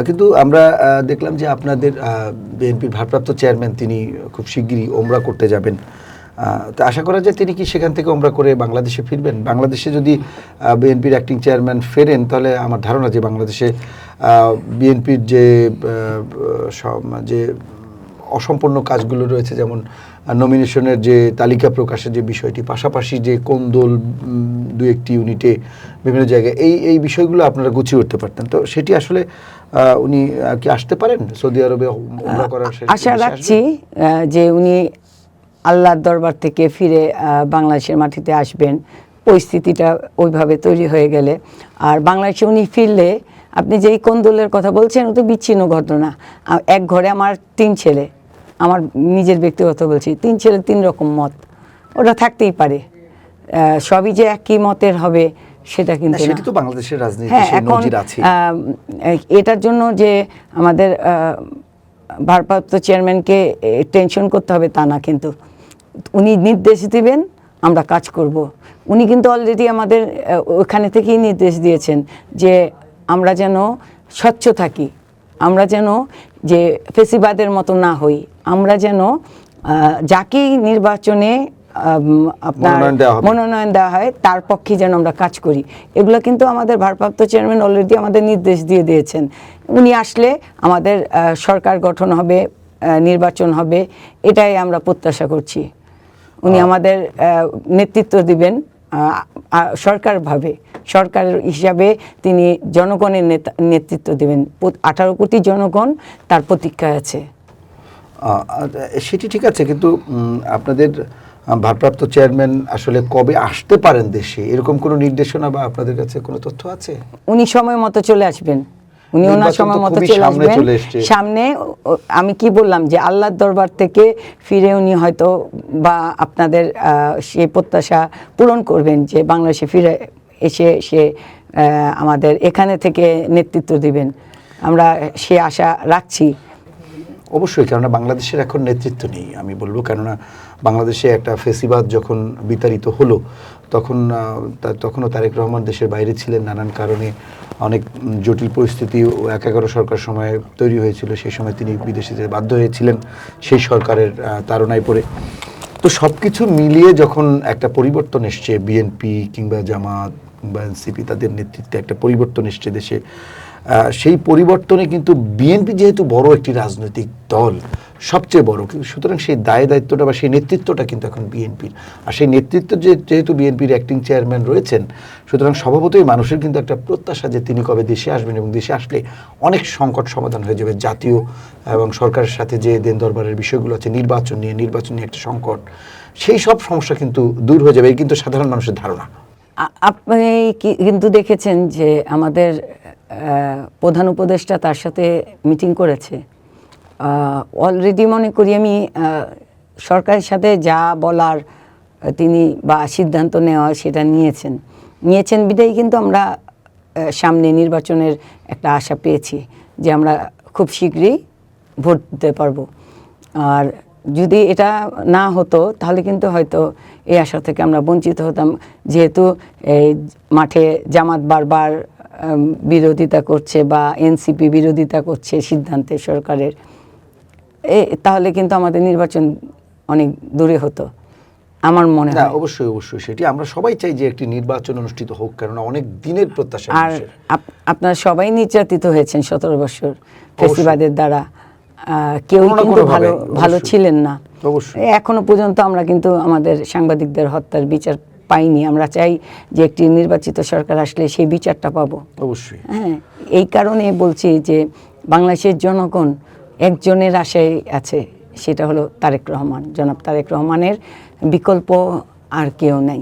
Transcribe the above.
কিন্তু আমরা দেখলাম যে আপনাদের বিএনপির ভারপ্রাপ্ত চেয়ারম্যান তিনি খুব শিগগিরই ওমরা করতে যাবেন। তো আশা করা যায় তিনি কি সেখান থেকে ওমরা করে বাংলাদেশে ফিরবেন? বাংলাদেশে যদি বিএনপির অ্যাক্টিং চেয়ারম্যান ফেরেন তাহলে আমার ধারণা যে বাংলাদেশে বিএনপির যে অসম্পূর্ণ কাজগুলো রয়েছে, যেমন নমিনেশনের যে তালিকা প্রকাশের যে বিষয়টি, পাশাপাশি যে কোন্দল দু একটি ইউনিটে বিভিন্ন জায়গায় এই বিষয়গুলো আপনারা গুছিয়ে উঠতে পারতেন। তো সেটি আসলে উনি কি আসতে পারেন সৌদি আরবে ওমরা করার? আশা রাখছি যে উনি আল্লাহর দরবার থেকে ফিরে বাংলাদেশের মাটিতে আসবেন, পরিস্থিতিটা ওইভাবে তৈরি হয়ে গেলে। আর বাংলাদেশে উনি ফিরলে, আপনি যেই কোন্দলের কথা বলছেন ও তো বিচ্ছিন্ন ঘটনা। এক ঘরে আমার 3 ছেলে, আমার নিজের ব্যক্তিগত বলছি, 3 ছেলে 3 রকম মত, ওটা থাকতেই পারে। সবই যে একই মতের হবে সেটা কিন্তু না। সেটা তো বাংলাদেশের রাজনীতিতে নজির আছে। এটার জন্য যে আমাদের ভারপ্রাপ্ত চেয়ারম্যানকে টেনশন করতে হবে তা না, কিন্তু উনি নির্দেশ দিবেন, আমরা কাজ করব। উনি কিন্তু অলরেডি আমাদের ওখানে থেকেই নির্দেশ দিয়েছেন যে আমরা যেন স্বচ্ছ থাকি, আমরা যেন যে ফেসিবাদের মতো না হই, আমরা যেন যাকেই নির্বাচনে আপনার মনোনয়ন দেওয়া হয় তার পক্ষে যেন আমরা কাজ করি। এগুলো কিন্তু আমাদের ভারপ্রাপ্ত চেয়ারম্যান অলরেডি আমাদের নির্দেশ দিয়ে দিয়েছেন। উনি আসলে আমাদের সরকার গঠন হবে, নির্বাচন হবে, এটাই আমরা প্রত্যাশা করছি। উনি আমাদের নেতৃত্ব দিবেন সরকারভাবে, সরকার হিসাবে তিনি জনগণের নেতৃত্ব দেবেন। 18 কোটি জনগণ তার প্রতীক্ষায় আছে। সেটি ঠিক আছে, কিন্তু আপনাদের ভারপ্রাপ্ত চেয়ারম্যান আসলে কবে আসতে পারেন দেশে, এরকম কোনো নির্দেশনা বা আপনাদের কাছে কোনো তথ্য আছে? উনি সময় মতো চলে আসবেন, উনি ওনার সময় মতো চলে আসবেন। সামনে আমি কি বললাম যে আল্লাহর দরবার থেকে ফিরে উনি হয়তো বা আপনাদের সেই প্রত্যাশা পূরণ করবেন যে বাংলাদেশে ফিরে এসে সে আমাদের এখানে থেকে নেতৃত্ব দিবেন। আমরা সে আশা রাখছি। অবশ্যই, কেননা বাংলাদেশের এখন নেতৃত্ব নেই আমি বলবো, কেননা বাংলাদেশে একটা ফেসিবাদ যখন বিতাড়িত হলো তখনও তারেক রহমান দেশের বাইরে ছিলেন, নানান কারণে অনেক জটিল পরিস্থিতি 11 সরকার সময় তৈরি হয়েছিল, সেই সময় তিনি বিদেশে যেতে বাধ্য হয়েছিলেন সেই সরকারের তাড়নায় পড়ে। তো সব কিছু মিলিয়ে যখন একটা পরিবর্তন এসছে, বিএনপি কিংবা জামাত কিংবা এনসিপি তাদের নেতৃত্বে একটা পরিবর্তন এসছে দেশে, সেই পরিবর্তনে কিন্তু বিএনপি যেহেতু বড় একটি রাজনৈতিক দল, সবচেয়ে বড়, সুতরাং সেই দায়িত্বটা বা সেই নেতৃত্বটা কিন্তু এখন বিএনপির। আর সেই নেতৃত্ব যেহেতু বিএনপির অ্যাক্টিং চেয়ারম্যান রয়েছেন, সুতরাং স্বভাবতই মানুষের কিন্তু একটা প্রত্যাশা যে তিনি কবে দেশে আসবেন, এবং দেশে আসলে অনেক সংকট সমাধান হয়ে যাবে। জাতীয় এবং সরকারের সাথে যে দেন দরবারের বিষয়গুলো আছে, নির্বাচন নিয়ে একটা সংকট, সেই সব সমস্যা কিন্তু দূর হয়ে যাবে, এই কিন্তু সাধারণ মানুষের ধারণা। আপনি কিন্তু দেখেছেন যে আমাদের প্রধান উপদেষ্টা তার সাথে মিটিং করেছে। অলরেডি মনে করি আমি সরকারের সাথে যা বলার তিনি বা সিদ্ধান্ত নেওয়া সেটা নিয়েছেন বিধায় কিন্তু আমরা সামনে নির্বাচনের একটা আশা পেয়েছি যে আমরা খুব শীঘ্রই ভোট দিতে পারবো। আর যদি এটা না হতো তাহলে কিন্তু হয়তো এই আশা থেকে আমরা বঞ্চিত হতাম, যেহেতু এই মাঠে জামাত বারবার বিরোধিতা করছে বা এনসিপি বিরোধিতা করছে সিদ্ধান্তে সরকারের, তাহলে কিন্তু আমাদের নির্বাচন অনেক দূরে হতো আমার মনে হয়। অবশ্যই সেটি আমরা সবাই চাই যে একটি নির্বাচন অনুষ্ঠিত হোক, কারণ অনেক দিনের প্রত্যাশা। আর আপনারা সবাই নির্যাতিত হয়েছেন 17 বছর ফেসিবাদের দ্বারা, কেউ কিন্তু ভালো ছিলেন না। এখনো পর্যন্ত আমরা কিন্তু আমাদের সাংবাদিকদের হত্যার বিচার পাইনি। আমরা চাই যে একটি নির্বাচিত সরকার আসলে সেই বিচারটা পাবো। অবশ্যই। হ্যাঁ, এই কারণে বলছি যে বাংলাদেশের জনগণ একজনের আশায় আছে, সেটা হলো তারেক রহমান। জনাব তারেক রহমানের বিকল্প আর কেউ নাই।